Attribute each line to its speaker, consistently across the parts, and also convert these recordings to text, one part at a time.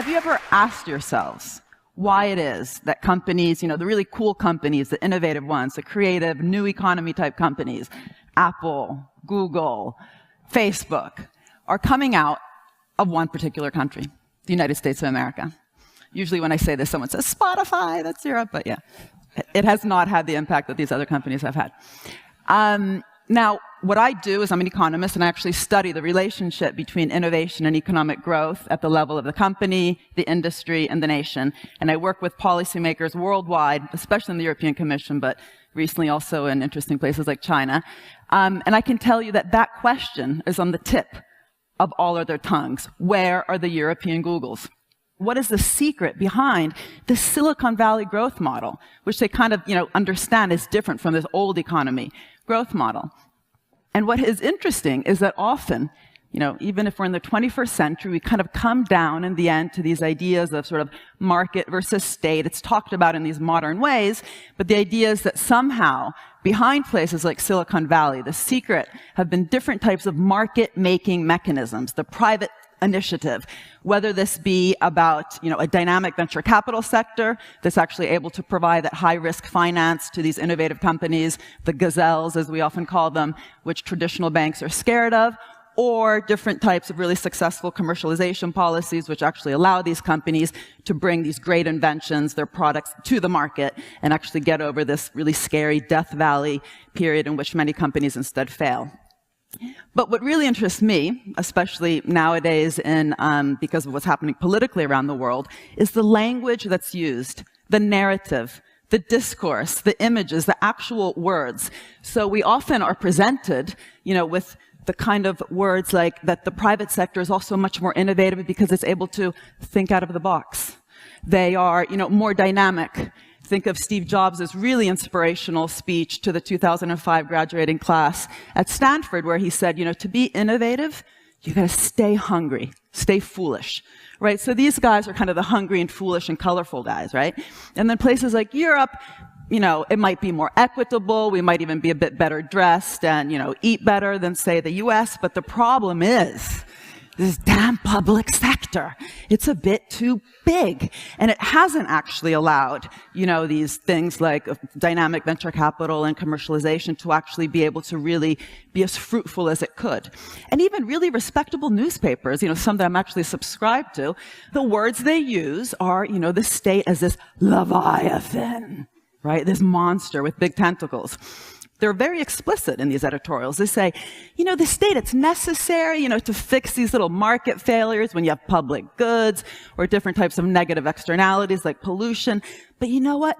Speaker 1: you ever asked yourselves why it is that companies, the really cool companies, the innovative ones, the creative, new economy type companies, Apple, Google, Facebook, are coming out of one particular country, the United States of America? Usually when I say this, someone says, Spotify, that's Europe, but yeah, it has not had the impact that these other companies have had. Now, what I do is I'm an economist, and I actually study the relationship between innovation and economic growth at the level of the company, the industry, and the nation. And I work with policymakers worldwide, especially in the European Commission, but recently also in interesting places like China. And I can tell you that that question is on the tip of all of their tongues. Where are the European Googles? What is the secret behind the Silicon Valley growth model, which they kind of, understand is different from this old economy growth model? And what is interesting is that often, even if we're in the 21st century, we kind of come down in the end to these ideas of sort of market versus state. It's talked about in these modern ways, but the idea is that somehow behind places like Silicon Valley, the secret have been different types of market-making mechanisms, the private initiative, whether this be about a dynamic venture capital sector that's actually able to provide that high-risk finance to these innovative companies, the gazelles, as we often call them, which traditional banks are scared of, or different types of really successful commercialization policies which actually allow these companies to bring these great inventions, their products, to the market and actually get over this really scary death valley period in which many companies instead fail. But what really interests me, especially nowadays because of what's happening politically around the world, is the language that's used, the narrative, the discourse, the images, the actual words. So we often are presented, with the kind of words like that the private sector is also much more innovative because it's able to think out of the box. They are, more dynamic. Think of Steve Jobs' really inspirational speech to the 2005 graduating class at Stanford, where he said, to be innovative, you got to stay hungry, stay foolish, right? So these guys are kind of the hungry and foolish and colorful guys, right? And then places like Europe, it might be more equitable. We might even be a bit better dressed and, eat better than, say, the US. But the problem is this damn public sector. It's a bit too big. And it hasn't actually allowed, these things like dynamic venture capital and commercialization to actually be able to really be as fruitful as it could. And even really respectable newspapers, some that I'm actually subscribed to, the words they use are, the state as this leviathan, right? This monster with big tentacles. They're very explicit in these editorials. They say, the state, it's necessary, to fix these little market failures when you have public goods or different types of negative externalities like pollution. But you know what?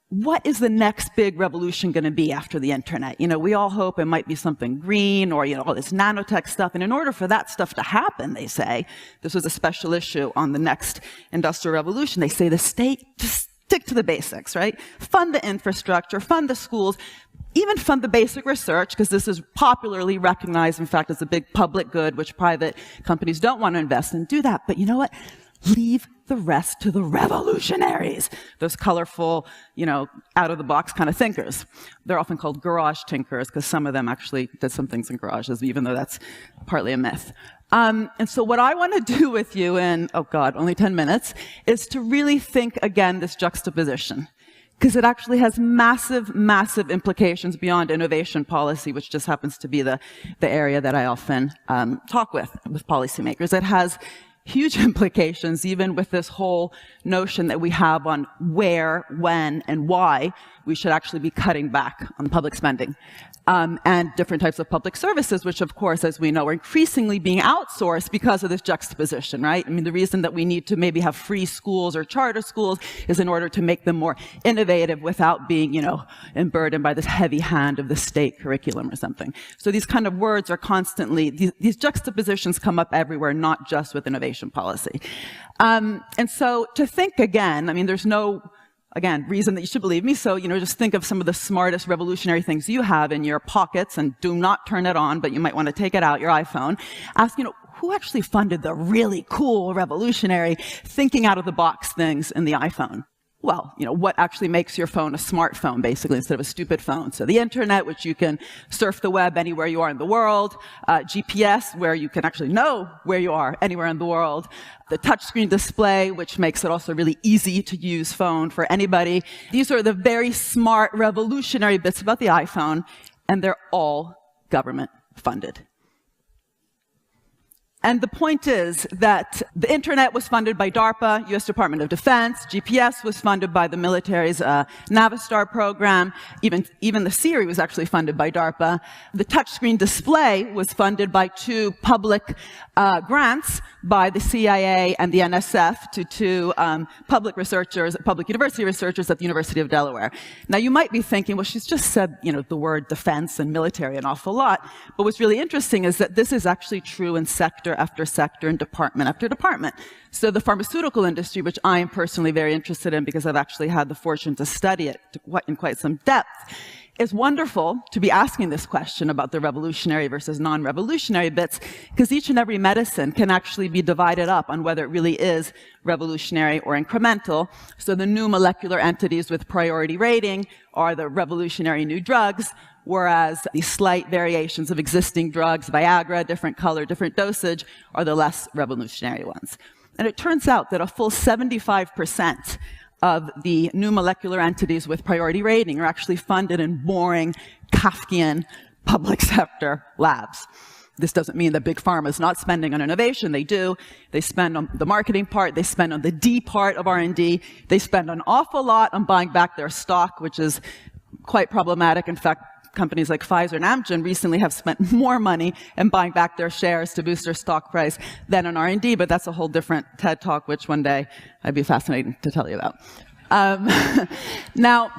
Speaker 1: What is the next big revolution going to be after the internet? We all hope it might be something green or, all this nanotech stuff. And in order for that stuff to happen, they say, this was a special issue on the next industrial revolution, they say the state, just stick to the basics, right? Fund the infrastructure, fund the schools, even fund the basic research, because this is popularly recognized, in fact, as a big public good, which private companies don't want to invest in. Do that. But you know what? Leave the rest to the revolutionaries, those colorful, out-of-the-box kind of thinkers. They're often called garage tinkers, because some of them actually did some things in garages, even though that's partly a myth. And so what I want to do with you in, only 10 minutes, is to really think again this juxtaposition. Because it actually has massive, massive implications beyond innovation policy, which just happens to be the area that I often talk with policymakers. It has huge implications, even with this whole notion that we have on where, when, and why we should actually be cutting back on public spending. And different types of public services, which, of course, as we know, are increasingly being outsourced because of this juxtaposition, right? I mean, the reason that we need to maybe have free schools or charter schools is in order to make them more innovative without being, burdened by this heavy hand of the state curriculum or something. So these kind of words are constantly, these juxtapositions come up everywhere, not just with innovation policy. And so to think again, I mean, there's no reason that you should believe me. So, just think of some of the smartest revolutionary things you have in your pockets, and do not turn it on, but you might want to take it out, your iPhone. Ask, who actually funded the really cool, revolutionary, thinking out of the box things in the iPhone? well, what actually makes your phone a smartphone, basically, instead of a stupid phone. So the internet, which you can surf the web anywhere you are in the world, GPS, where you can actually know where you are anywhere in the world, the touchscreen display, which makes it also really easy to use phone for anybody. These are the very smart, revolutionary bits about the iPhone, and they're all government funded. And the point is that the internet was funded by DARPA, US Department of Defense. GPS was funded by the military's Navistar program. Even the Siri was actually funded by DARPA. The touchscreen display was funded by two public grants by the CIA and the NSF to two public university researchers at the University of Delaware. Now, you might be thinking, well, she's just said, the word defense and military an awful lot. But what's really interesting is that this is actually true in sector after sector and department after department. So the pharmaceutical industry, which I am personally very interested in because I've actually had the fortune to study it in quite some depth, it's wonderful to be asking this question about the revolutionary versus non-revolutionary bits, because each and every medicine can actually be divided up on whether it really is revolutionary or incremental. So the new molecular entities with priority rating are the revolutionary new drugs, whereas the slight variations of existing drugs, Viagra, different color, different dosage, are the less revolutionary ones. And it turns out that a full 75% of the new molecular entities with priority rating are actually funded in boring, Kafkian public sector labs. This doesn't mean that big pharma is not spending on innovation. They do. They spend on the marketing part. They spend on the D part of R&D. They spend an awful lot on buying back their stock, which is quite problematic. In fact, companies like Pfizer and Amgen recently have spent more money in buying back their shares to boost their stock price than on R&D, but that's a whole different TED Talk, which one day I'd be fascinated to tell you about. Now,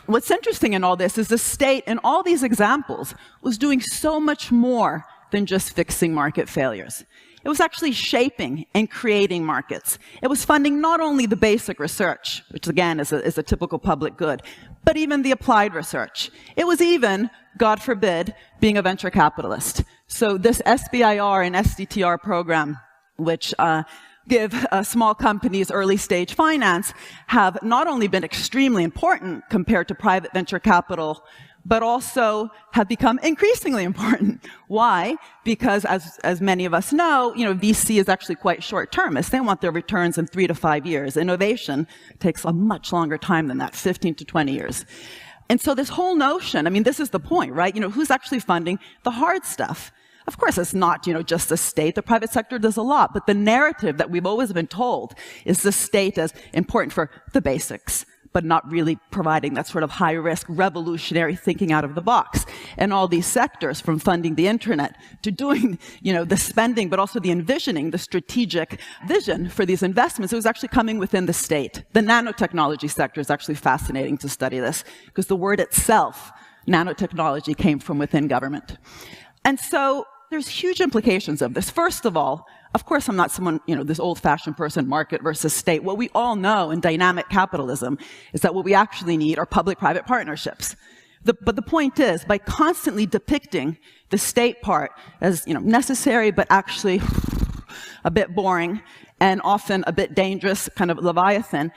Speaker 1: what's interesting in all this is the state, in all these examples, was doing so much more than just fixing market failures. It was actually shaping and creating markets. It was funding not only the basic research, which again is a typical public good, but even the applied research. It was even, God forbid, being a venture capitalist. So this SBIR and SDTR program, which give small companies early stage finance, have not only been extremely important compared to private venture capital, but also have become increasingly important. Why? Because as many of us know, VC is actually quite short-termist. They want their returns in 3 to 5 years. Innovation takes a much longer time than that, 15 to 20 years. And so this whole notion, this is the point, right? Who's actually funding the hard stuff? Of course, it's not, just the state. The private sector does a lot, but the narrative that we've always been told is the state as important for the basics, but not really providing that sort of high-risk, revolutionary thinking out of the box. And all these sectors, from funding the internet to doing, the spending, but also the envisioning, the strategic vision for these investments, it was actually coming within the state. The nanotechnology sector is actually fascinating to study this, because the word itself, nanotechnology, came from within government. And so there's huge implications of this. First of all, of course, I'm not someone, this old-fashioned person, market versus state. What we all know in dynamic capitalism is that what we actually need are public-private partnerships. But the point is, by constantly depicting the state part as, necessary, but actually a bit boring and often a bit dangerous, kind of Leviathan,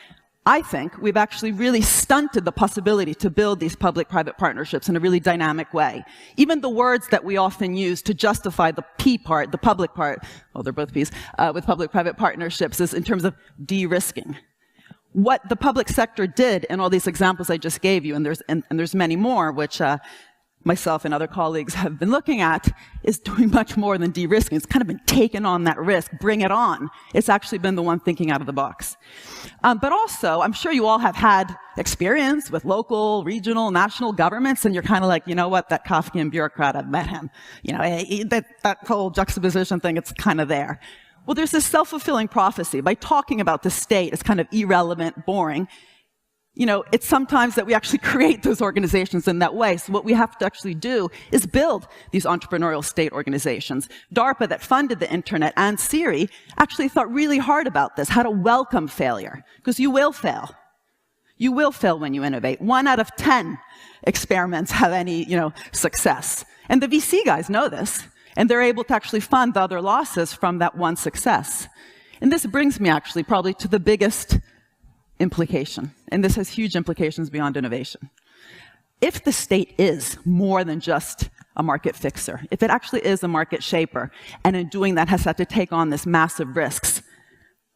Speaker 1: I think we've actually really stunted the possibility to build these public-private partnerships in a really dynamic way. Even the words that we often use to justify the P part, the public part, well, they're both P's, with public-private partnerships is in terms of de-risking. What the public sector did in all these examples I just gave you, and there's many more, which myself and other colleagues have been looking at, is doing much more than de-risking. It's kind of been taken on that risk, bring it on. It's actually been the one thinking out of the box. But also, I'm sure you all have had experience with local, regional, national governments, and you're kind of like, what, that Kafkian bureaucrat, I've met him. That whole juxtaposition thing, it's kind of there. Well, there's this self-fulfilling prophecy. By talking about the state as kind of irrelevant, boring, it's sometimes that we actually create those organizations in that way. So what we have to actually do is build these entrepreneurial state organizations. DARPA, that funded the internet, and Siri actually thought really hard about this, how to welcome failure. Because you will fail. You will fail when you innovate. 1 out of 10 experiments have any, success. And the VC guys know this. And they're able to actually fund the other losses from that one success. And this brings me actually probably to the biggest implication, and this has huge implications beyond innovation. If the state is more than just a market fixer, if it actually is a market shaper, and in doing that has had to take on this massive risks,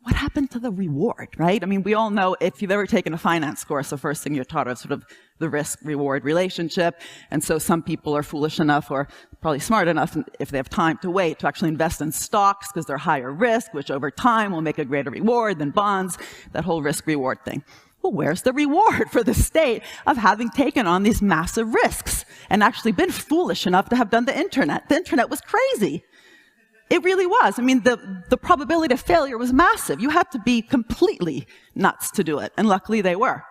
Speaker 1: what happened to the reward, right? I mean, we all know if you've ever taken a finance course, the first thing you're taught is sort of the risk-reward relationship. And so some people are foolish enough, or probably smart enough, if they have time to wait, to actually invest in stocks because they're higher risk, which over time will make a greater reward than bonds, that whole risk-reward thing. Well, where's the reward for the state of having taken on these massive risks and actually been foolish enough to have done the internet? The internet was crazy. It really was. I mean, the probability of failure was massive. You had to be completely nuts to do it, and luckily they were.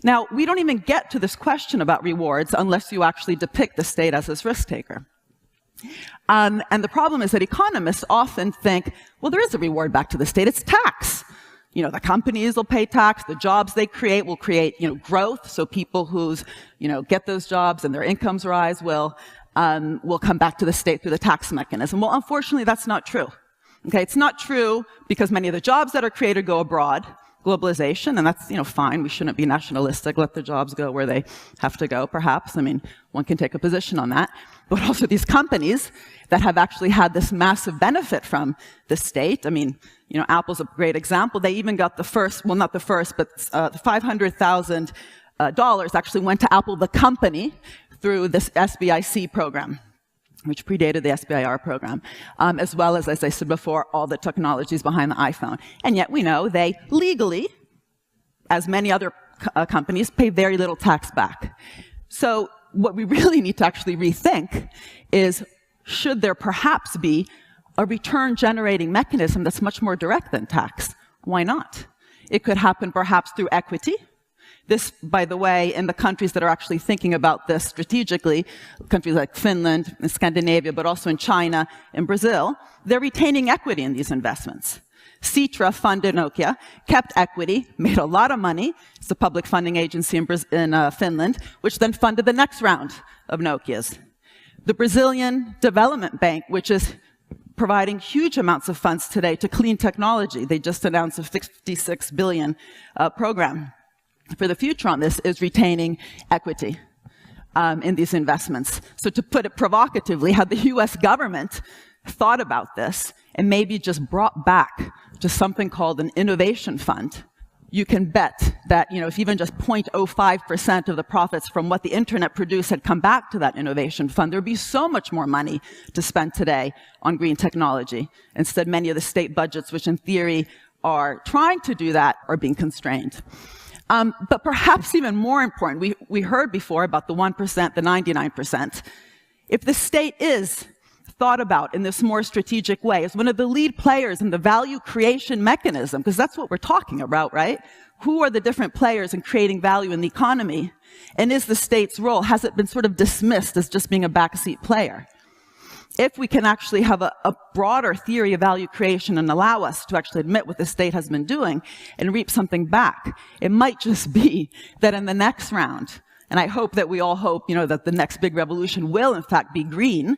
Speaker 1: Now, we don't even get to this question about rewards unless you actually depict the state as this risk taker. And the problem is that economists often think, well, there is a reward back to the state. It's tax. You know, the companies will pay tax, the jobs they create will create, growth, so people who's, get those jobs and their incomes rise will come back to the state through the tax mechanism. Well, unfortunately, that's not true. Okay, it's not true because many of the jobs that are created go abroad, globalization, and that's, fine. We shouldn't be nationalistic, let the jobs go where they have to go, perhaps. I mean, one can take a position on that. But also these companies that have actually had this massive benefit from the state. I mean, Apple's a great example. They even got the first, well, not the first, but $500,000 actually went to Apple, the company, through this SBIC program, which predated the SBIR program, as well as I said before, all the technologies behind the iPhone. And yet we know they legally, as many other companies, pay very little tax back. So what we really need to actually rethink is, should there perhaps be a return-generating mechanism that's much more direct than tax? Why not? It could happen perhaps through equity. This, by the way, in the countries that are actually thinking about this strategically, countries like Finland and Scandinavia, but also in China and Brazil, they're retaining equity in these investments. Citra funded Nokia, kept equity, made a lot of money. It's a public funding agency in Finland, which then funded the next round of Nokias. The Brazilian Development Bank, which is providing huge amounts of funds today to clean technology. They just announced a $56 billion program for the future on this, is retaining equity in these investments. So to put it provocatively, had the US government thought about this and maybe just brought back to something called an innovation fund, you can bet that, if even just 0.05% of the profits from what the internet produced had come back to that innovation fund, there would be so much more money to spend today on green technology. Instead, many of the state budgets, which in theory are trying to do that, are being constrained. But perhaps even more important, we heard before about the 1%, the 99%. If the state is thought about in this more strategic way as one of the lead players in the value creation mechanism, because that's what we're talking about, right? Who are the different players in creating value in the economy? And is the state's role, has it been sort of dismissed as just being a backseat player? If we can actually have a broader theory of value creation and allow us to actually admit what the state has been doing and reap something back, it might just be that in the next round, and I hope that we all hope, that the next big revolution will in fact be green,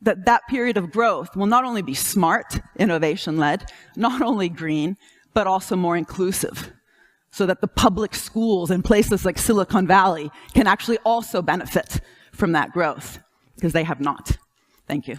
Speaker 1: that period of growth will not only be smart, innovation-led, not only green, but also more inclusive, so that the public schools in places like Silicon Valley can actually also benefit from that growth, because they have not. Thank you.